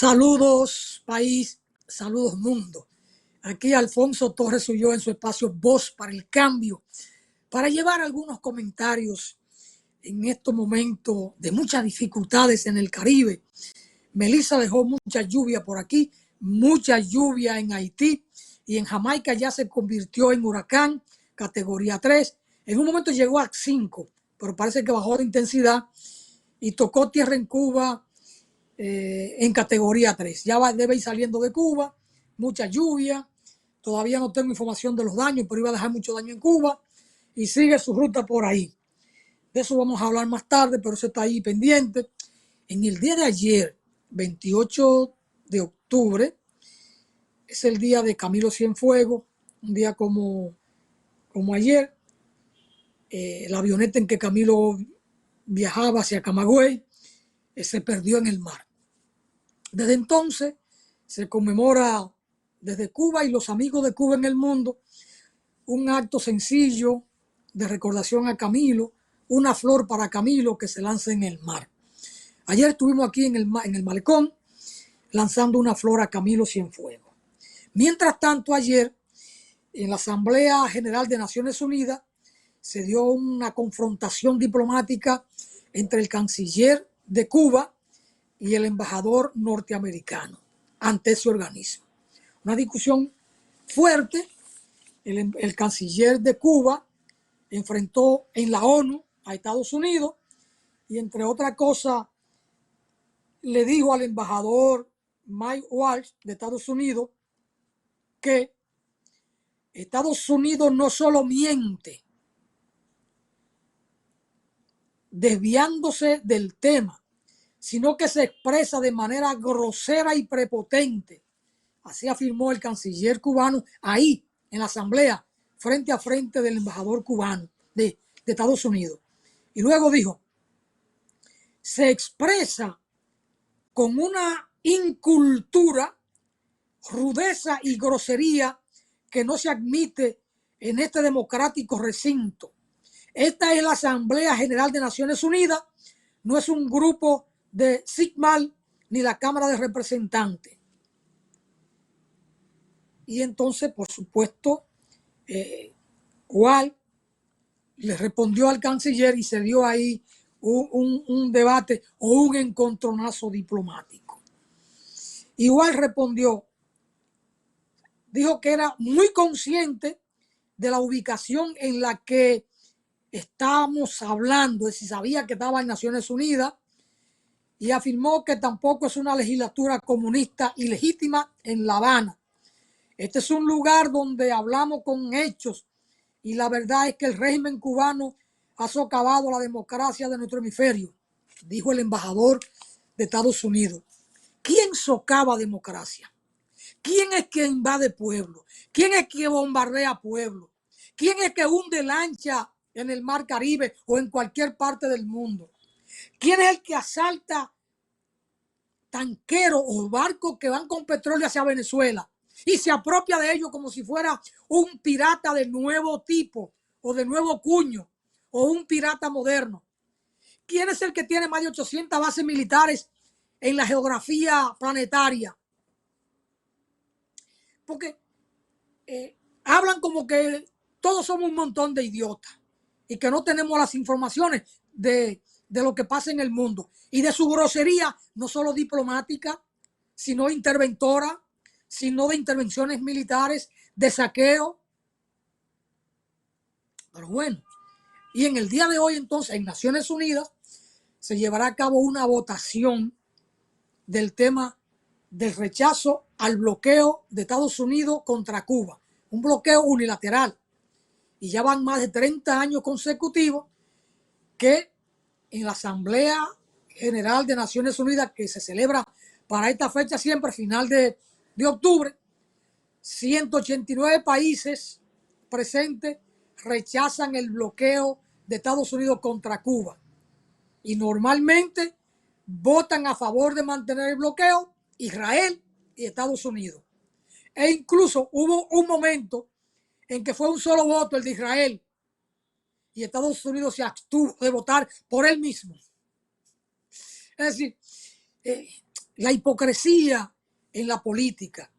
Saludos país, saludos mundo. Aquí Alfonso Torres soy yo en su espacio Voz para el Cambio, para llevar algunos comentarios en estos momentos de muchas dificultades en el Caribe. Melissa dejó mucha lluvia por aquí, mucha lluvia en Haití y en Jamaica ya se convirtió en huracán, categoría 3. En un momento llegó a 5, pero parece que bajó de intensidad y tocó tierra en Cuba en categoría 3. Debe ir saliendo de Cuba, mucha lluvia. Todavía no tengo información de los daños, pero iba a dejar mucho daño en Cuba y sigue su ruta por ahí. De eso vamos a hablar más tarde, pero eso está ahí pendiente. En el día de ayer, 28 de octubre, es el día de Camilo Cienfuegos, un día como ayer. La avioneta en que Camilo viajaba hacia Camagüey se perdió en el mar. Desde entonces se conmemora desde Cuba y los amigos de Cuba en el mundo un acto sencillo de recordación a Camilo, una flor para Camilo que se lanza en el mar. Ayer estuvimos aquí en el malecón lanzando una flor a Camilo Cienfuegos. Mientras tanto, ayer en la Asamblea General de Naciones Unidas se dio una confrontación diplomática entre el canciller de Cuba y el embajador norteamericano ante ese organismo. Una discusión fuerte. El canciller de Cuba enfrentó en la ONU a Estados Unidos y, entre otras cosas, le dijo al embajador Mike Waltz de Estados Unidos que Estados Unidos no solo miente desviándose del tema, sino que se expresa de manera grosera y prepotente. Así afirmó el canciller cubano ahí, en la asamblea, frente a frente del embajador cubano de Estados Unidos. Y luego dijo, se expresa con una incultura, rudeza y grosería que no se admite en este democrático recinto. Esta es la Asamblea General de Naciones Unidas, no es un grupo de SIGMAL ni la Cámara de Representantes. Y entonces, por supuesto, Waltz le respondió al canciller y se dio ahí un debate o un encontronazo diplomático. Igual respondió, dijo que era muy consciente de la ubicación en la que estábamos hablando, de si sabía que estaba en Naciones Unidas, y afirmó que tampoco es una legislatura comunista ilegítima en La Habana. Este es un lugar donde hablamos con hechos y la verdad es que el régimen cubano ha socavado la democracia de nuestro hemisferio, dijo el embajador de Estados Unidos. ¿Quién socava democracia? ¿Quién es que invade pueblo? ¿Quién es que bombardea pueblo? ¿Quién es que hunde lancha en el mar Caribe o en cualquier parte del mundo? ¿Quién es el que asalta tanqueros o barcos que van con petróleo hacia Venezuela y se apropia de ellos como si fuera un pirata de nuevo tipo o de nuevo cuño o un pirata moderno? ¿Quién es el que tiene más de 800 bases militares en la geografía planetaria? Porque hablan como que todos somos un montón de idiotas y que no tenemos las informaciones de lo que pasa en el mundo y de su grosería, no solo diplomática, sino interventora, sino de intervenciones militares, de saqueo. Pero bueno, y en el día de hoy entonces en Naciones Unidas se llevará a cabo una votación del tema del rechazo al bloqueo de Estados Unidos contra Cuba, un bloqueo unilateral. Y ya van más de 30 años consecutivos que en la Asamblea General de Naciones Unidas, que se celebra para esta fecha siempre, final de octubre, 189 países presentes rechazan el bloqueo de Estados Unidos contra Cuba. Y normalmente votan a favor de mantener el bloqueo Israel y Estados Unidos. E incluso hubo un momento en que fue un solo voto el de Israel y Estados Unidos se abstuvo de votar por él mismo. Es decir, la hipocresía en la política.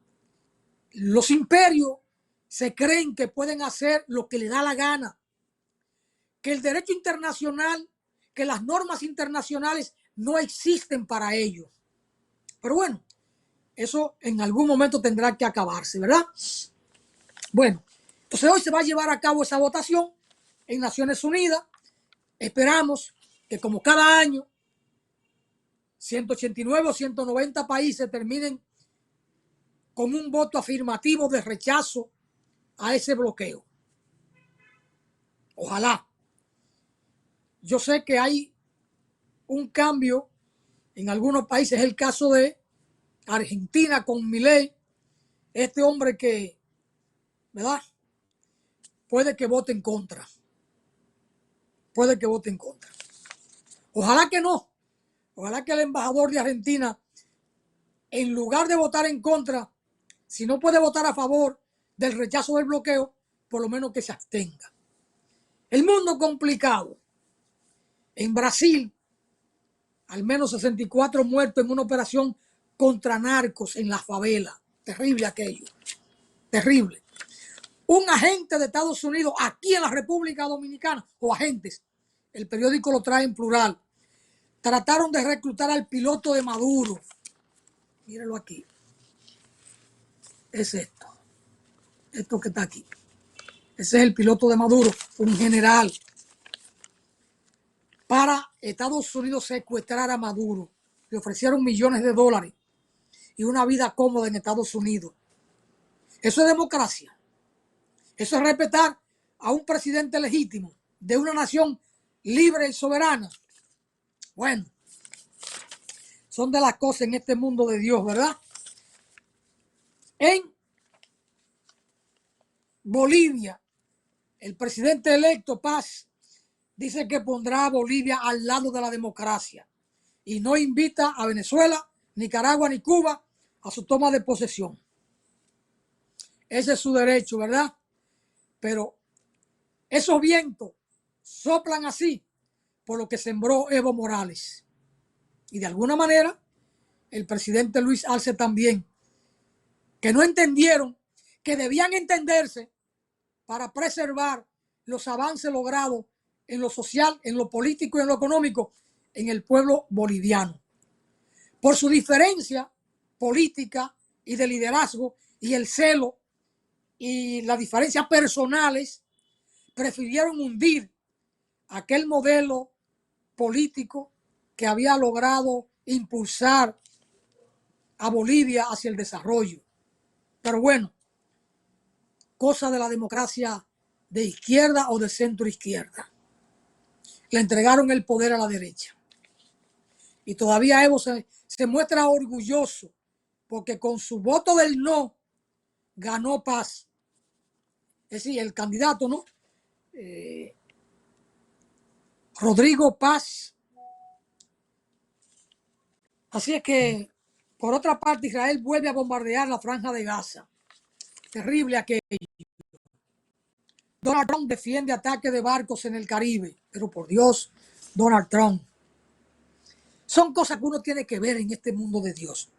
Los imperios se creen que pueden hacer lo que les da la gana, que el derecho internacional, que las normas internacionales no existen para ellos. Pero bueno, eso en algún momento tendrá que acabarse, ¿verdad? Bueno, entonces hoy se va a llevar a cabo esa votación en Naciones Unidas. Esperamos que como cada año 189 o 190 países terminen con un voto afirmativo de rechazo a ese bloqueo. Ojalá. Yo sé que hay un cambio en algunos países, es el caso de Argentina con Milei, este hombre que, ¿verdad? Puede que vote en contra. Puede que vote en contra. Ojalá que no. Ojalá que el embajador de Argentina, en lugar de votar en contra, si no puede votar a favor del rechazo del bloqueo, por lo menos que se abstenga. El mundo complicado. En Brasil, al menos 64 muertos en una operación contra narcos en la favela. Terrible aquello. Terrible. Un agente de Estados Unidos aquí en la República Dominicana, o agentes, el periódico lo trae en plural, trataron de reclutar al piloto de Maduro. Mírenlo aquí. Es esto. Esto que está aquí. Ese es el piloto de Maduro, un general. Para Estados Unidos secuestrar a Maduro. Le ofrecieron millones de dólares y una vida cómoda en Estados Unidos. Eso es democracia. Eso es respetar a un presidente legítimo de una nación libre y soberana. Bueno, son de las cosas en este mundo de Dios, ¿verdad? En Bolivia, el presidente electo Paz dice que pondrá a Bolivia al lado de la democracia y no invita a Venezuela, Nicaragua ni Cuba a su toma de posesión. Ese es su derecho, ¿verdad? Pero esos vientos soplan así por lo que sembró Evo Morales. Y de alguna manera, el presidente Luis Arce también, que no entendieron que debían entenderse para preservar los avances logrados en lo social, en lo político y en lo económico en el pueblo boliviano. Por su diferencia política y de liderazgo y el celo y las diferencias personales, prefirieron hundir aquel modelo político que había logrado impulsar a Bolivia hacia el desarrollo. Pero bueno, cosa de la democracia de izquierda o de centro izquierda. Le entregaron el poder a la derecha. Y todavía Evo se muestra orgulloso porque con su voto del no ganó Paz. Es decir, el candidato, ¿no? Rodrigo Paz. Así es que, por otra parte, Israel vuelve a bombardear la franja de Gaza. Terrible aquello. Donald Trump defiende ataques de barcos en el Caribe. Pero por Dios, Donald Trump. Son cosas que uno tiene que ver en este mundo de Dios.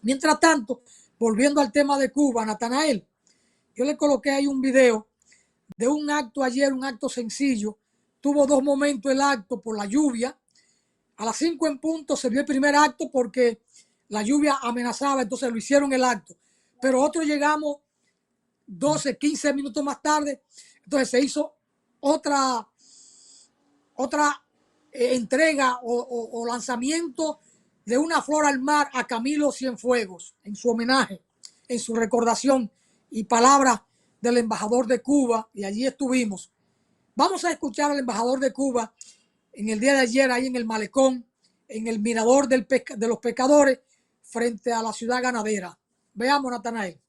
Mientras tanto, volviendo al tema de Cuba, Natanael, yo le coloqué ahí un video de un acto ayer, un acto sencillo. Tuvo 2 momentos el acto por la lluvia. A las 5 en punto se dio el primer acto porque la lluvia amenazaba, entonces lo hicieron el acto. Pero otro llegamos 12, 15 minutos más tarde, entonces se hizo otra entrega o lanzamiento de una flor al mar a Camilo Cienfuegos en su homenaje, en su recordación y palabras del embajador de Cuba, y allí estuvimos. Vamos a escuchar al embajador de Cuba en el día de ayer ahí en el malecón, en el mirador de los pescadores frente a la ciudad ganadera. Veamos, Natanael.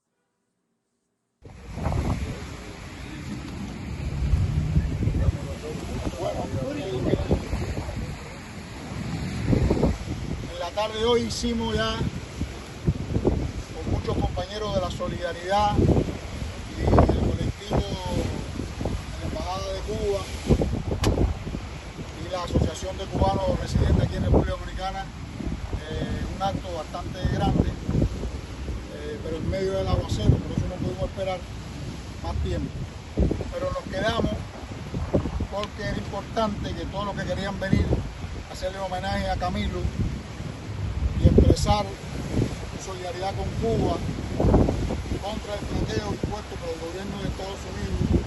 En la tarde de hoy hicimos ya con muchos compañeros de la Solidaridad y del colectivo de la Embajada de Cuba y la Asociación de Cubanos Residentes aquí en República Dominicana un un acto bastante grande, pero en medio del aguacero, por eso no pudimos esperar más tiempo. Pero nos quedamos porque era importante que todos los que querían venir a hacerle homenaje a Camilo y expresar su solidaridad con Cuba contra el bloqueo impuesto por el gobierno de Estados Unidos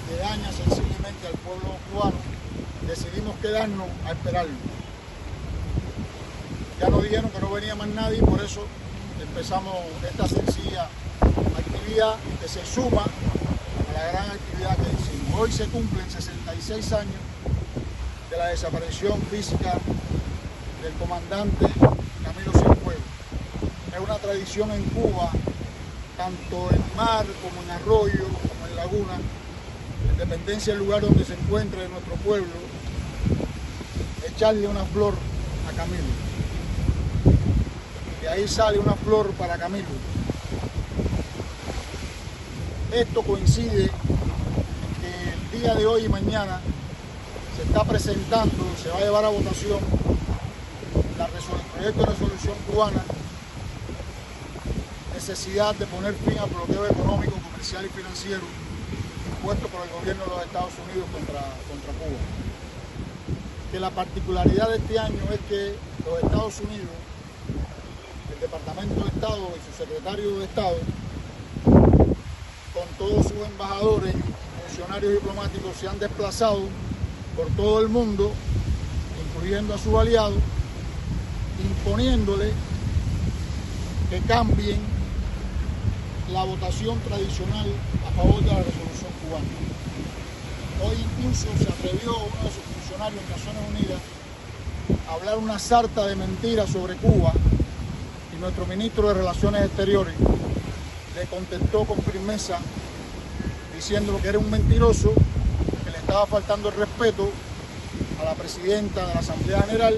que daña sensiblemente al pueblo cubano, decidimos quedarnos a esperarlo. Ya nos dijeron que no venía más nadie y por eso empezamos esta sencilla actividad que se suma a la gran actividad que hicimos. Hoy se cumplen 66 años de la desaparición física del comandante Camilo Cienfuegos. Es una tradición en Cuba, tanto en mar como en arroyo, como en laguna, en dependencia del lugar donde se encuentre nuestro pueblo, echarle una flor a Camilo. De ahí sale una flor para Camilo. Esto coincide en que el día de hoy y mañana se está presentando, se va a llevar a votación el proyecto de resolución cubana, necesidad de poner fin al bloqueo económico, comercial y financiero impuesto por el gobierno de los Estados Unidos contra Cuba. Que la particularidad de este año es que los Estados Unidos, el Departamento de Estado y su secretario de Estado, con todos sus embajadores, funcionarios diplomáticos, se han desplazado por todo el mundo, incluyendo a sus aliados, imponiéndole que cambien la votación tradicional a favor de la resolución cubana. Hoy incluso se atrevió uno de sus funcionarios en Naciones Unidas a hablar una sarta de mentiras sobre Cuba y nuestro ministro de Relaciones Exteriores le contestó con firmeza diciendo que era un mentiroso, que le estaba faltando el respeto a la presidenta de la Asamblea General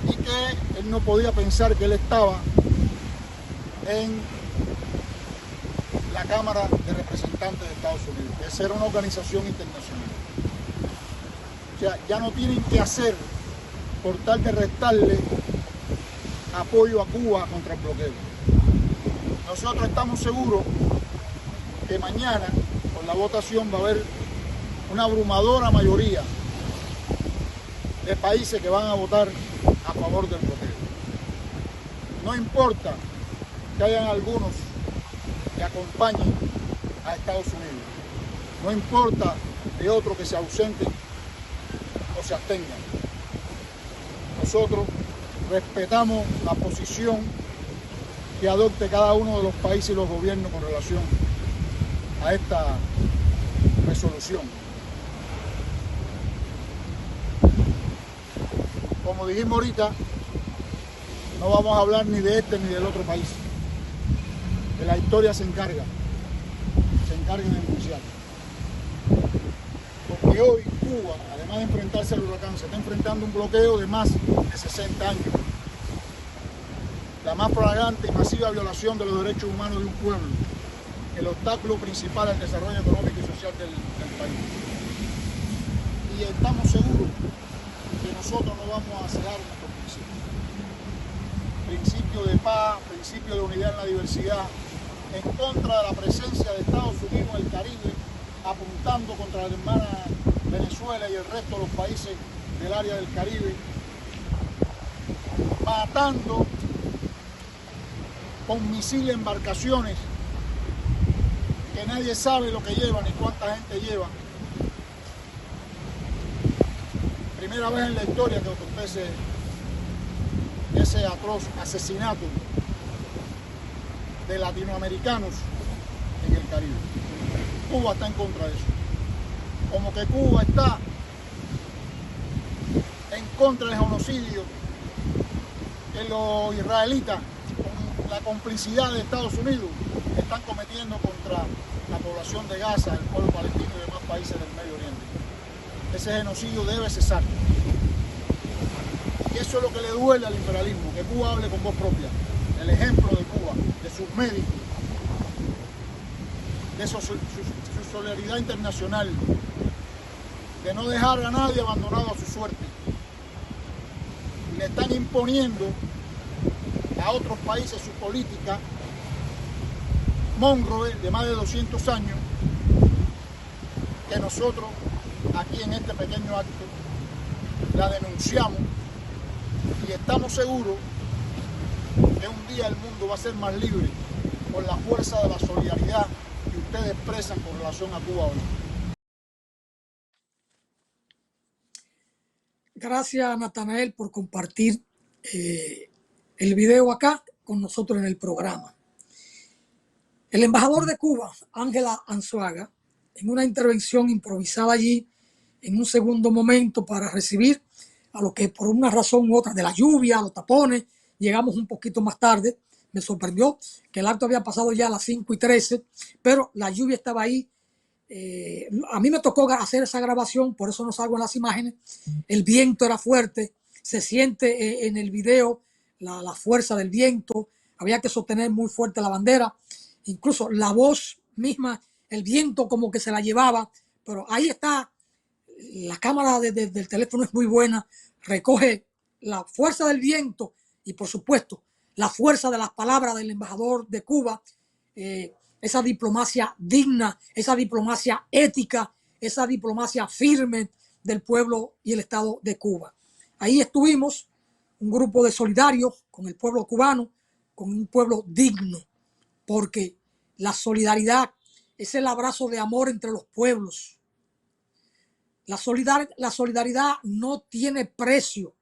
y que él no podía pensar que él estaba en la Cámara de Representantes de Estados Unidos, que esa era una organización internacional. O sea, ya no tienen que hacer por tal de restarle apoyo a Cuba contra el bloqueo. Nosotros estamos seguros que mañana, con la votación, va a haber una abrumadora mayoría de países que van a votar a favor del bloqueo. No importa que hayan algunos que acompañen a Estados Unidos. No importa de otros que se ausenten o se abstengan. Nosotros respetamos la posición que adopte cada uno de los países y los gobiernos con relación a esta resolución. Como dijimos ahorita, no vamos a hablar ni de este ni del otro país. De la historia se encarga de denunciar. Porque hoy Cuba, además de enfrentarse al huracán, se está enfrentando un bloqueo de más de 60 años. La más flagrante y masiva violación de los derechos humanos de un pueblo, el obstáculo principal al desarrollo económico y social del país. Y estamos seguros que nosotros no vamos a cegar nuestros principios. Principio de paz, principio de unidad en la diversidad, en contra de la presencia de Estados Unidos en el Caribe, apuntando contra la hermana Venezuela y el resto de los países del área del Caribe, matando con misiles embarcaciones que nadie sabe lo que llevan ni cuánta gente llevan. Primera vez en la historia que acontece ese atroz asesinato de latinoamericanos en el Caribe. Cuba está en contra de eso. Como que Cuba está en contra del genocidio que los israelitas, con la complicidad de Estados Unidos, están cometiendo contra la población de Gaza, el pueblo palestino y demás países del Medio Oriente. Ese genocidio debe cesar. Y eso es lo que le duele al imperialismo, que Cuba hable con voz propia. El ejemplo de Cuba, de sus médicos, de su solidaridad internacional, de no dejar a nadie abandonado a su suerte. Le están imponiendo a otros países su política Monroe de más de 200 años, que nosotros aquí en este pequeño acto la denunciamos y estamos seguros que un día el mundo va a ser más libre por la fuerza de la solidaridad que ustedes expresan con relación a Cuba hoy. Gracias, Natanael, por compartir el video acá con nosotros en el programa. El embajador de Cuba, Ángel Anzuaga, en una intervención improvisada allí, en un segundo momento para recibir a los que por una razón u otra, de la lluvia, los tapones, llegamos un poquito más tarde. Me sorprendió que el acto había pasado ya a las 5:13, pero la lluvia estaba ahí. A mí me tocó hacer esa grabación, por eso no salgo en las imágenes. El viento era fuerte, se siente en el video la fuerza del viento, había que sostener muy fuerte la bandera, incluso la voz misma, el viento como que se la llevaba, pero ahí está, la cámara del teléfono es muy buena, recoge la fuerza del viento y por supuesto la fuerza de las palabras del embajador de Cuba, esa diplomacia digna, esa diplomacia ética, esa diplomacia firme del pueblo y el Estado de Cuba. Ahí estuvimos, un grupo de solidarios con el pueblo cubano, con un pueblo digno, porque la solidaridad es el abrazo de amor entre los pueblos. La solidaridad no tiene precio.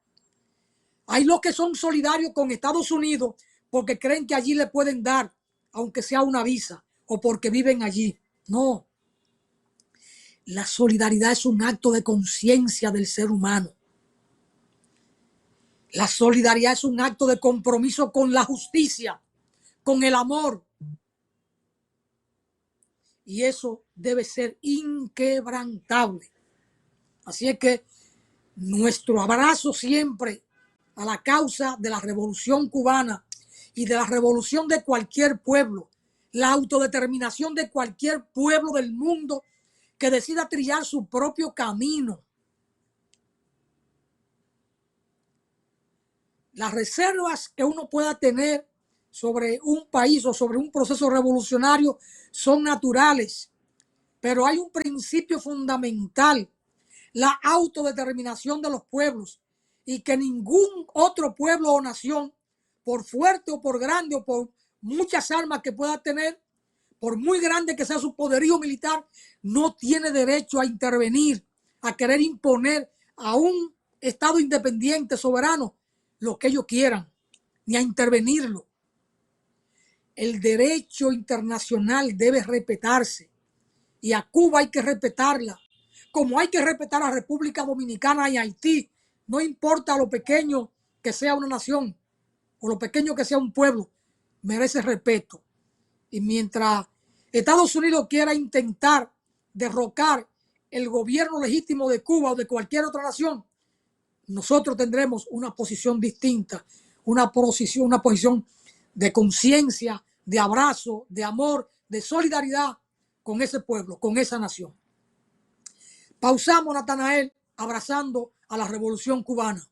Hay los que son solidarios con Estados Unidos porque creen que allí le pueden dar, aunque sea una visa, o porque viven allí. No. La solidaridad es un acto de conciencia del ser humano. La solidaridad es un acto de compromiso con la justicia, con el amor. Y eso debe ser inquebrantable. Así es que nuestro abrazo siempre a la causa de la revolución cubana y de la revolución de cualquier pueblo, la autodeterminación de cualquier pueblo del mundo que decida trillar su propio camino. Las reservas que uno pueda tener sobre un país o sobre un proceso revolucionario son naturales, pero hay un principio fundamental, la autodeterminación de los pueblos, y que ningún otro pueblo o nación, por fuerte o por grande o por muchas armas que pueda tener, por muy grande que sea su poderío militar, no tiene derecho a intervenir, a querer imponer a un Estado independiente, soberano, lo que ellos quieran, ni a intervenirlo. El derecho internacional debe respetarse y a Cuba hay que respetarla, como hay que respetar a República Dominicana y Haití. No importa lo pequeño que sea una nación o lo pequeño que sea un pueblo, merece respeto. Y mientras Estados Unidos quiera intentar derrocar el gobierno legítimo de Cuba o de cualquier otra nación, nosotros tendremos una posición distinta, una posición de conciencia, de abrazo, de amor, de solidaridad con ese pueblo, con esa nación. Pausamos, Natanael, abrazando a la revolución cubana.